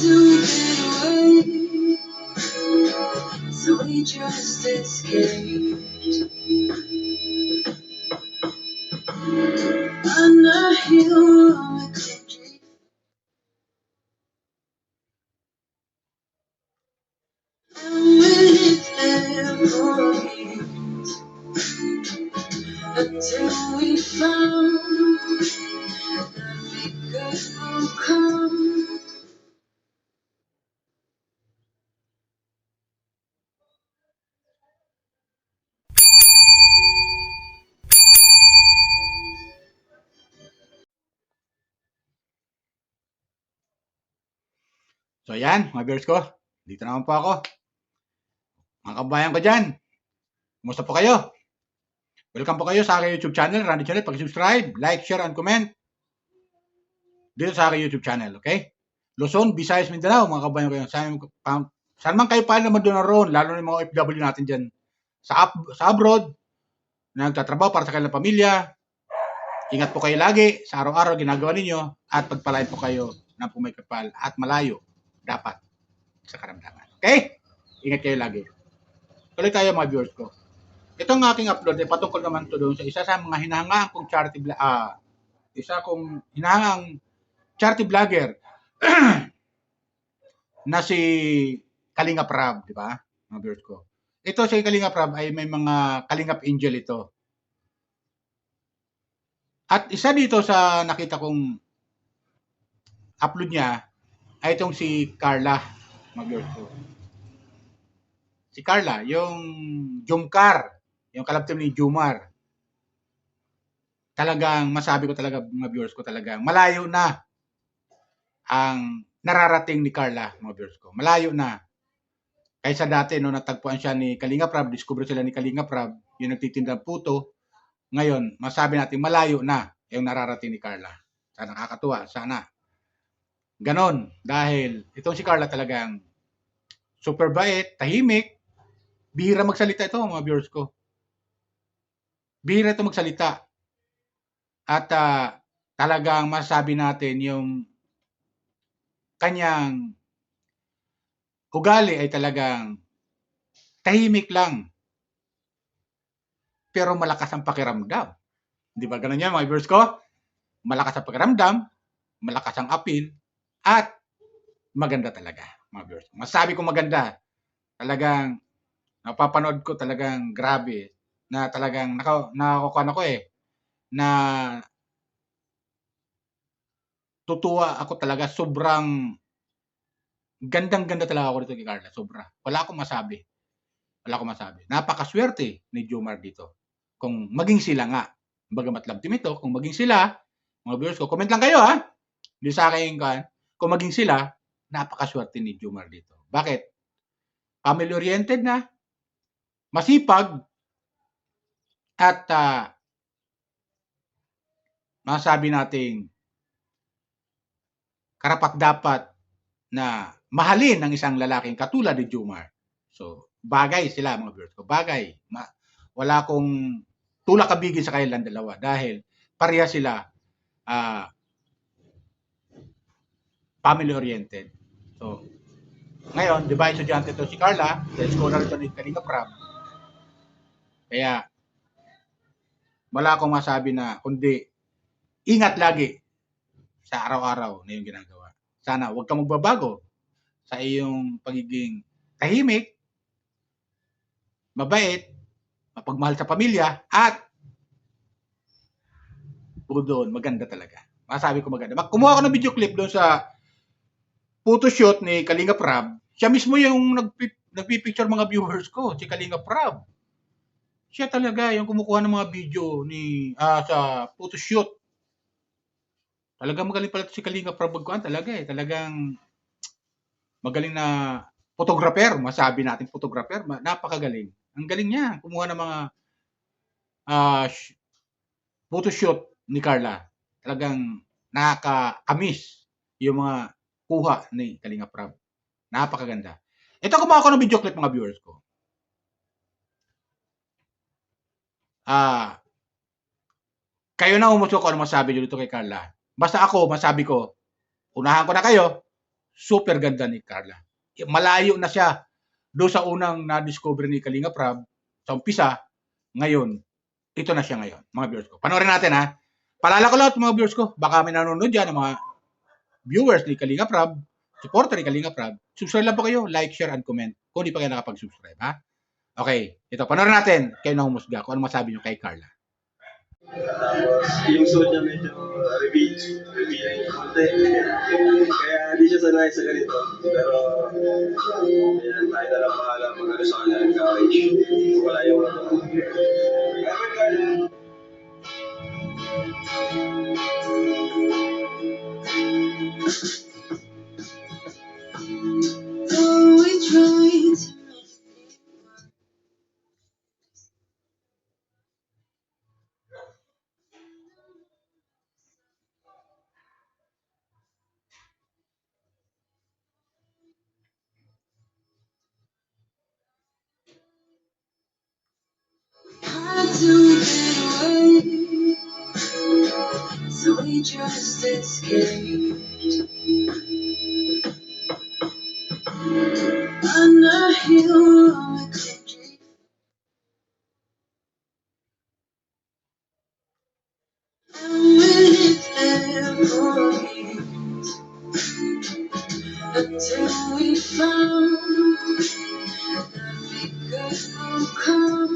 to get away, so we just escaped. On a hill with a dream. And we lived there for years until we found that we could overcome. So yan, mga viewers ko. Dito naman po ako. Mga kabayan ko dyan. Kumusta po kayo? Welcome po kayo sa aking YouTube channel, Randy Channel. Pag-subscribe, like, share, and comment dito sa aking YouTube channel, okay? Luzon, Visayas, Mindanao, mga kabayan ko yan. Saan man kayo pa naman doon naroon, lalo na yung mga OFW natin dyan sa abroad, na nagtatrabaho para sa kanilang pamilya. Ingat po kayo lagi sa araw-araw ginagawa ninyo at pagpalain po kayo ng pumaykapal at malayo dapat sa karamdaman. Okay? Ingat kayo lagi. Tuloy tayo mga viewers ko. Itong aking upload ay patungkol naman to doon sa isa sa mga hinahangaan kong charity vlogger na si Kalingap Rab, di ba? Mga viewers ko. Ito si Kalingap Rab ay may mga Kalingap Angel ito. At isa dito sa nakita kong upload niya ay itong si Carla, mga viewers ko. Si Carla, yung Jumcar, yung kalabtim ni Jumar. Talagang masabi ko talaga, mga viewers ko, talagang malayo na ang nararating ni Carla, mga viewers ko. Malayo na. Kaysa dati, no, natagpuan siya ni Kalingap Rab, discover sila ni Kalingap Rab, yung nagtitindang puto. Ngayon, masabi natin, malayo na yung nararating ni Carla. Sana nakakatuwa, sana. Ganon, dahil itong si Carla talagang super bait, tahimik, bihira magsalita ito, mga viewers ko. Bihira ito magsalita. At talagang masasabi natin yung kanyang ugali ay talagang tahimik lang. Pero malakas ang pakiramdam. Di ba ganun yan, mga viewers ko? Malakas ang pakiramdam, malakas ang appeal, at maganda talaga, mga viewers ko. Masabi ko maganda. Talagang napapanood ko talagang grabe na talagang nakakukuha ako na tutuwa ako talaga. Sobrang gandang-ganda talaga ako dito kay Carla. Sobra. Wala akong masabi. Napakaswerte ni Jomar dito. Kung maging sila nga. Bagamat love team ito, kung maging sila, mga viewers ko, comment lang kayo ha. Hindi sa akin, kung maging sila, napakaswerte ni Jomar dito. Bakit? Family-oriented na, masipag, at masabi nating karapat-dapat na mahalin ng isang lalaking katulad ni Jomar. So, bagay sila, mga viewers ko. Bagay. Wala akong tulak kabigin sa kanilang dalawa dahil pareha sila family-oriented. So, ngayon, di ba, estudyante to si Carla, sa scholar ito ni Kalingap Rab. Kaya, wala akong masabi na kundi ingat lagi sa araw-araw na yung ginagawa. Sana huwag kang magbabago sa iyong pagiging tahimik, mabait, mapagmahal sa pamilya, at bukod doon, maganda talaga. Masabi ko maganda. Kumuha ako ng video clip doon sa photoshoot ni Kalingap Rab. Siya mismo yung nagpipicture mga viewers ko, si Kalingap Rab. Siya talaga yung kumukuha ng mga video ni sa photoshoot. Talagang magaling pala si Kalingap Rab magkuhan talaga Talagang magaling na photographer, masabi natin photographer, napakagaling. Ang galing niya kumuha ng mga photoshoot ni Carla. Talagang nakaka-miss yung mga kuha ni Kalingap Rab. Napakaganda. Ito, kumuha ko ng video clip, mga viewers ko. Kayo na umusok ko ano masabi nyo dito kay Carla. Basta ako, masabi ko, unahan ko na kayo super ganda ni Carla. Malayo na siya doon sa unang na-discover ni Kalinga Prab sa umpisa. Ngayon, ito na siya ngayon, mga viewers ko. Panoorin natin ha. Paalala ko lahat mga viewers ko, baka may nanonood dyan ng mga viewers ni Kalinga Prab, supporter ni Kalinga Prab. Subscribe lang po kayo, like, share, and comment kung di pa kayo nakapag-subscribe ha. Okay, ito, panoorin natin. Kayo na humusga kung ano masabi nyo kay Carla. Tapos, yung suot niya medyo revealing konti. Kaya hindi siya sanay sa ganito. Pero, ayan, tayo na lang bahala mag-ano sa kanya, encourage. Wala yung Though we try to hard to get away, so we just escaped. On a heroic victory. And we lived there for years until we found that we could overcome.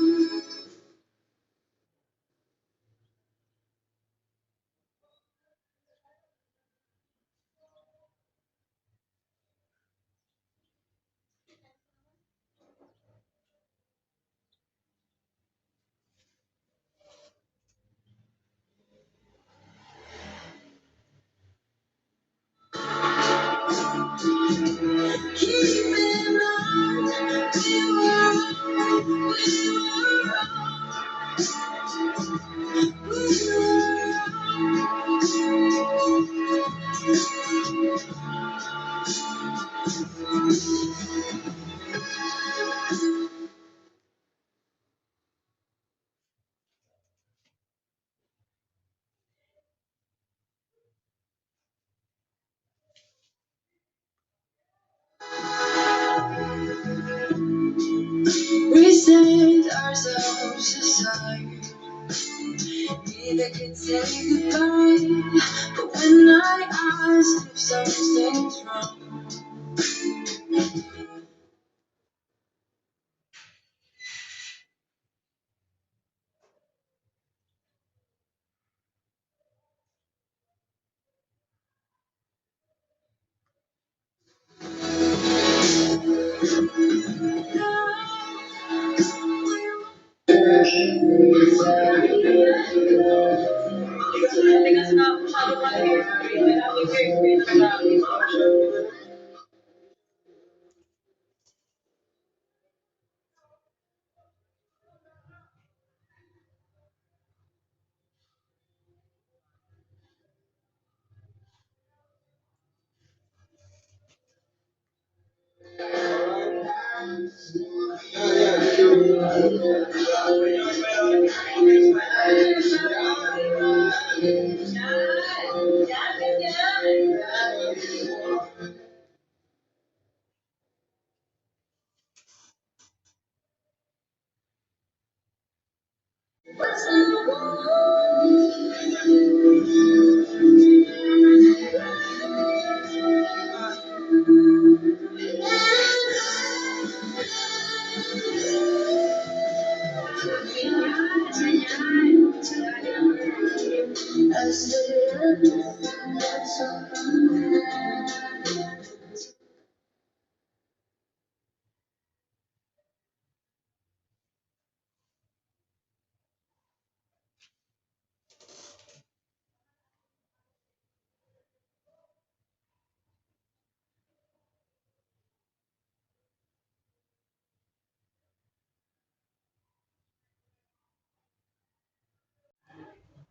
Keeping on, we set ourselves aside. Neither could say goodbye, but when I asked if something's wrong,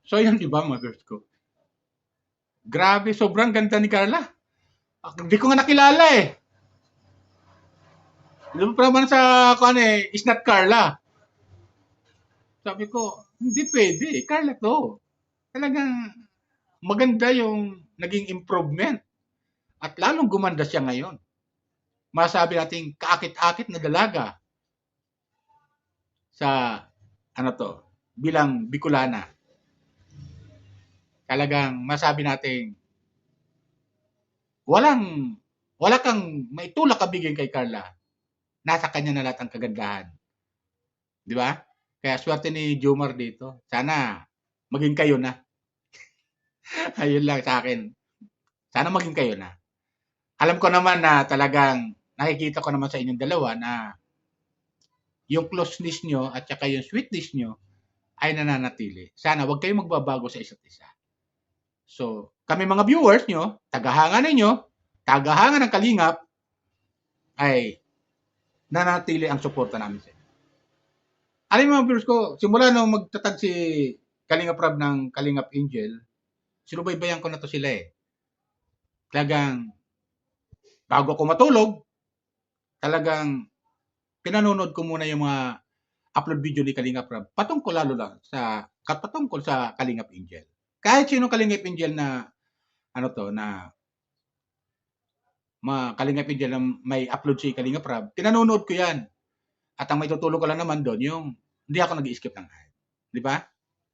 So yun, di ba mga viewers ko? Grabe, sobrang ganda ni Carla. Hindi ko nga nakilala eh. Di ba parang sa kung ano eh, is not Carla. Sabi ko, hindi pwede. Carla to. Talagang maganda yung naging improvement. At lalong gumanda siya ngayon. Masabi nating kaakit-akit na dalaga sa bilang Bicolana. Talagang masabi nating wala kang maitulak kabigin kay Carla. Nasa kanya na lahat ang kagandahan. Di ba? Kaya swerte ni Jomar dito. Sana maging kayo na. Ayun lang sa akin. Sana maging kayo na. Alam ko naman na talagang nakikita ko naman sa inyong dalawa na yung closeness nyo at saka yung sweetness nyo ay nananatili. Sana huwag kayong magbabago sa isa't isa. So, kami mga viewers nyo, tagahanga ninyo, tagahanga ng Kalingap, ay nanatili ang suporta namin sa inyo. Alam mo mga viewers ko, simula nung magtatag si Kalingap Rab ng Kalingap Angel, sinubaybayan ko na to sila eh. Talagang, bago ako matulog, talagang pinanonood ko muna yung mga upload video ni Kalingap Rab. Patungkol lalo lang sa Kalingap Angel. Kahit sino Kalingap Angel na Kalingap Angel na may upload si Kalingap Rab, pinanonood ko yan. At ang may tutulong ko lang naman doon, yung hindi ako nag-i-skip ng ad. Di ba?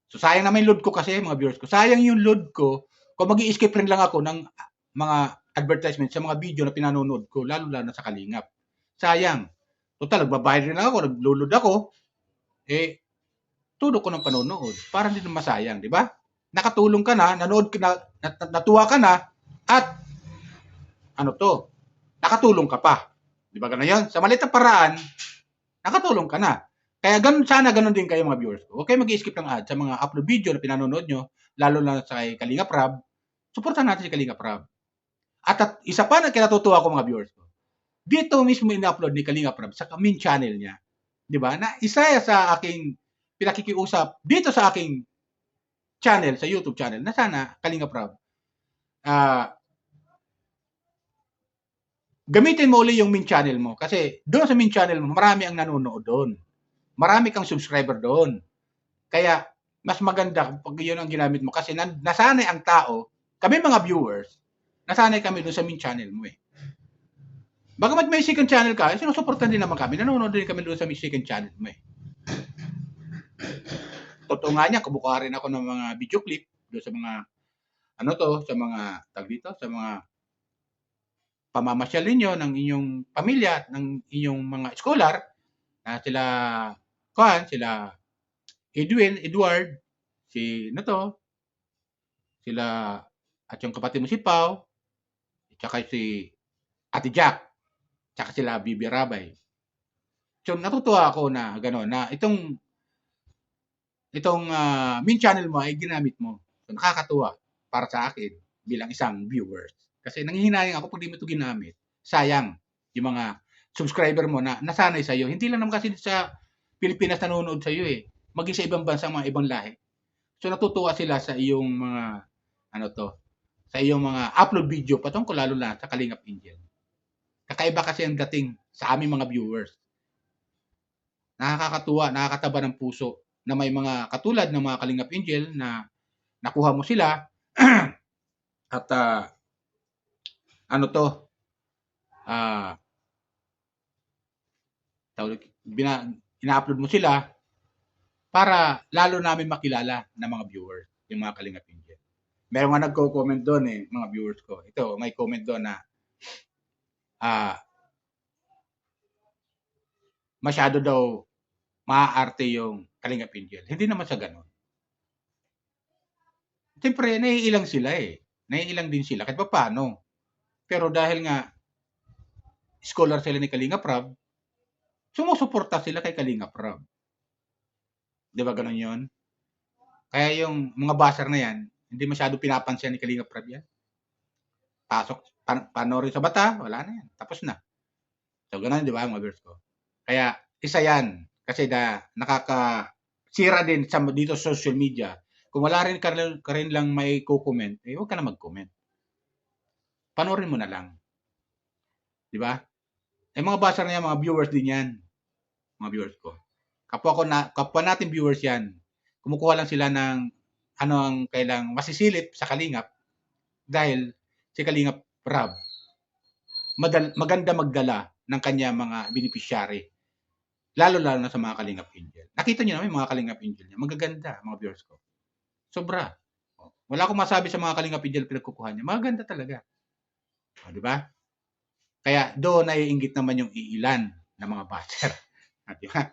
So, sayang naman yung load ko kasi, mga viewers ko. Sayang yung load ko kung mag-i-skip rin lang ako ng mga advertisement sa mga video na pinanonood ko, lalo na sa Kalingap. Sayang. Total, nagbabayad rin lang ako, naglo-load ako. Tudo ko ng panonood. Para hindi na masayang, di ba? Nakatulong ka na, nanood ka na, natuwa ka na, at nakatulong ka pa. Di ba gano'n yun? Sa maliit na paraan, nakatulong ka na. Kaya sana ganun din kayo mga viewers ko. Okay, mag-i-skip ng ad sa mga upload video na pinanonood nyo, lalo na sa Kalingap Rab. Suportahan natin si Kalingap Rab. At isa pa na kinatutuwa ko mga viewers ko. Dito mismo in-upload ni Kalingap Rab sa main channel niya. Di ba? Na isa sa aking pinakikiusap dito sa aking channel, sa YouTube channel, na sana Kalingap Rab, gamitin mo uli yung main channel mo. Kasi doon sa main channel mo, marami ang nanonood doon. Marami kang subscriber doon. Kaya, mas maganda pag yun ang ginamit mo. Kasi nasanay ang tao, kami mga viewers, nasanay kami doon sa main channel mo eh. Bagamat may second channel ka, sinusuportan din naman kami. Nanonood din kami doon sa may second channel mo eh. Totoo nga niya, kumukuha rin ako ng mga video clip doon sa mga, sa mga, sa mga pamamasyal ninyo ng inyong pamilya at ng inyong mga scholar, na sila Edward, sila at yung kapatid mo si Pau, tsaka si Ate Jack, tsaka sila Bibi Rabay. So natutuwa ako na gano'n, na itong main channel mo ay ginamit mo. So nakakatuwa para sa akin bilang isang viewers. Kasi nanghihinayang ako pag di mo ito ginamit. Sayang yung mga subscriber mo na nasanay sa'yo. Hindi lang naman kasi sa Pilipinas nanonood sa'yo eh. Maging sa ibang bansa, mga ibang lahi. So natutuwa sila sa iyong mga sa iyong mga upload video patungkol lalo na sa Kalingap Angel. Kakaiba kasi ang dating sa aming mga viewers. Nakakatuwa, nakakataba ng puso na may mga katulad ng mga Kalingap Angel na nakuha mo sila at ina-upload mo sila para lalo namin makilala ng mga viewers, yung mga Kalingap Angel. Meron nga nagko-comment doon eh, mga viewers ko. Ito, may comment doon na masyado daw maaarte yung Kalingap Angel. Hindi naman sa ganun. Siyempre, naiilang sila eh. Naiilang din sila kahit pa paano. Pero dahil nga scholar sila ni Kalingap Rab, sumusuporta sila kay Kalingap Rab. Di ba ganun yun? Kaya yung mga baser na yan, hindi masyado pinapansin ni Kalingap Rab yan. Pasok, panoorin sa bata, wala na yan. Tapos na. So ganun, di ba mga viewers ko? Kaya isa yan. Kasi nakakasira din dito sa social media. Kung wala rin ka rin lang may comment, huwag ka na mag-comment. Panoorin mo na lang. Di ba? Mga baser na yan, mga viewers din yan. Mga viewers ko. Kapwa natin viewers yan. Kumukuha lang sila ng ang kailang masisilip sa Kalingap dahil si Kalingap Rab maganda magdala ng kanya mga beneficiary. Lalo-lalo na sa mga Kalingap Angel. Nakita niyo naman yung mga Kalingap Angel niya. Magaganda, mga viewers ko. Sobra. Wala akong masabi sa mga Kalingap Angel pinagkukuhan niya. Magaganda talaga. Di ba? Kaya doon naiinggit naman yung iilan na mga batter. Di ba?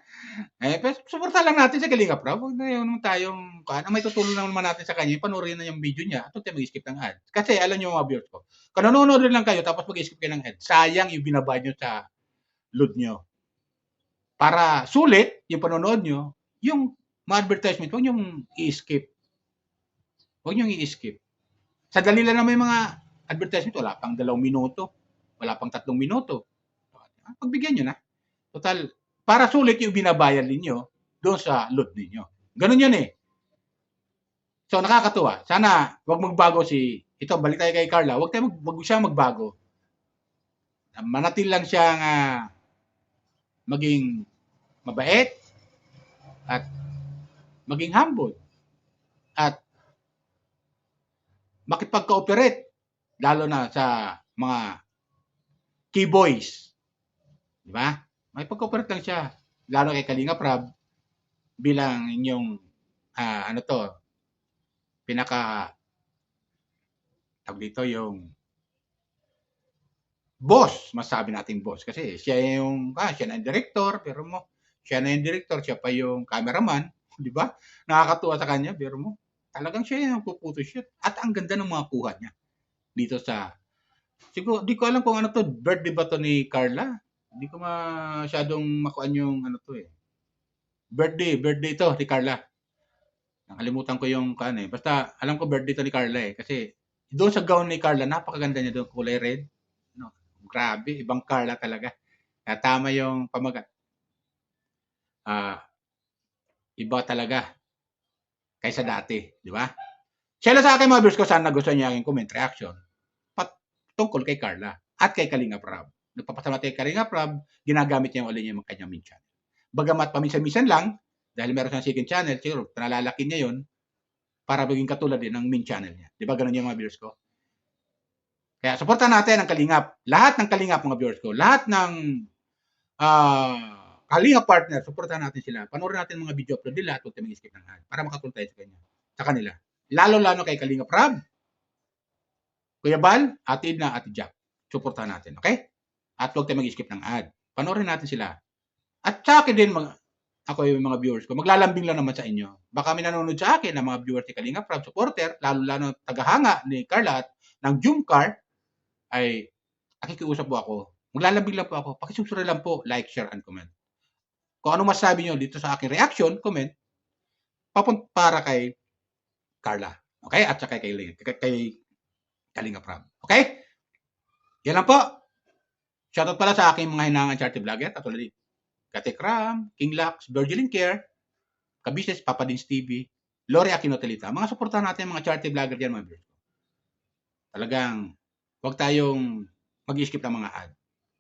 Pero suporta lang natin sa Kalingap Rob. Huwag na yung tayong, ang may tutulong naman natin sa kanya, panoorin na yung video niya at huwag tayo mag-skip ng ads. Kasi alam niyo mga viewers ko, kung nanonood rin lang kayo tapos mag-skip kayo ng ads, sayang yung binabay niyo sa load niyo. Para sulit yung panonood nyo, yung mga advertisement, huwag nyo i-skip. Huwag nyo i-skip. Sa dalila na may mga advertisement, wala pang 2 minuto, wala pang 3 minuto. Pagbigyan nyo na. Total, para sulit yung binabayan ninyo doon sa load ninyo. Ganun yun eh. So, nakakatuwa. Sana, huwag magbago ito, balik tayo kay Carla, huwag siya magbago. Manatil lang siyang maging mabait at maging humble at makipag-cooperate lalo na sa mga key boys. Di ba? Makipag-cooperate lang siya lalo kay Kalingap Rob bilang inyong tawag dito yung boss, masabi natin boss kasi siya na yung director, pero siya na yung director, siya pa yung cameraman, di ba? Nakakatuwa sa kanya, pero talagang siya yung puputo-shoot. At ang ganda ng mga kuha niya dito siguro, di ko alam kung ano to, birthday ba to ni Carla? Hindi ko masyadong makuan yung birthday ito ni Carla. Nakalimutan ko yung basta alam ko birthday to ni Carla kasi doon sa gown ni Carla, napakaganda niya doon, kulay red. Grabe, ibang Carla talaga. Kaya tama yung pamagat. Iba talaga kaysa dati, di ba? Share lang sa akin mga viewers ko, sana gusto niya aking comment reaction tungkol kay Carla at kay Kalingap Rob. Nagpapasalamat kay Kalingap Rob, ginagamit niya ulit yung kanyang main channel. Bagamat paminsan-minsan lang, dahil meron siyang second channel, siguro nalalaki niya yun para maging katulad din ng main channel niya. Di ba ganun yung mga viewers ko? Kaya supportan natin ang Kalingap. Lahat ng Kalingap mga viewers ko. Lahat ng Kalingap partner, supportan natin sila. Panoorin natin mga video upload nila at huwag tayo mag-skip ng ad para makatulong tayo sa kanila. Lalo-lalo kay Kalingap Rob, Kuya Bal, Ate Edna, Ate Jack. Supportan natin, okay? At huwag tayo mag-skip ng ad. Panoorin natin sila. At sa akin din, ako yung mga viewers ko, maglalambing lang naman sa inyo. Baka may nanonood sa akin ng mga viewers ni Kalingap Rob, supporter, lalo-lalo tagahanga ni Carla at ng Jumcar, ay nakikiusap po ako. Maglalambing lang po ako. Pakisubscribe lang po, like, share, and comment. Kung ano masabi nyo dito sa aking reaction, comment, para kay Carla. Okay? At saka kay Kalingap Rob. Okay? Yan lang po. Shoutout pala sa aking mga hinangan charity vlogger. Katulad ni Katekram, King Lux, Virgil Care, Kabises, Papa Dins TV, Lori Aquinotelita. Mga suportahan natin mga charity vlogger dyan, mga viewers. Talagang huwag tayong mag-skip ng mga ad.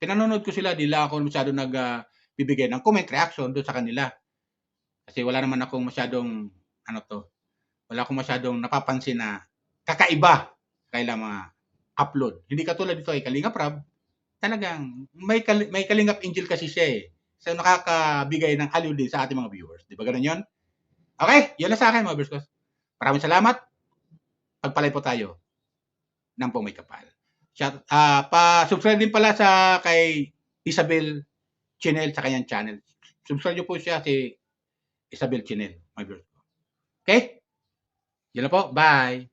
Pinanonood ko sila, di lang ako masyado nagbibigay ng comment reaction doon sa kanila. Kasi wala naman akong masyadong wala akong masyadong napapansin na kakaiba kailang mga upload. Hindi katulad dito kay Kalingap Rob, talagang may Kalingap Angel kasi siya eh. So nakakabigay ng aliw din sa ating mga viewers. Di ba ganun yun? Okay, yun lang sa akin mga viewers ko. Maraming salamat. Pagpalay po tayo ng may kapal. Pa-subscribe din pala kay Isabel Chinel sa kanyang channel. Subscribe niyo po siya si Isabel Chinel, my viewers. Okay? Yan na po. Bye!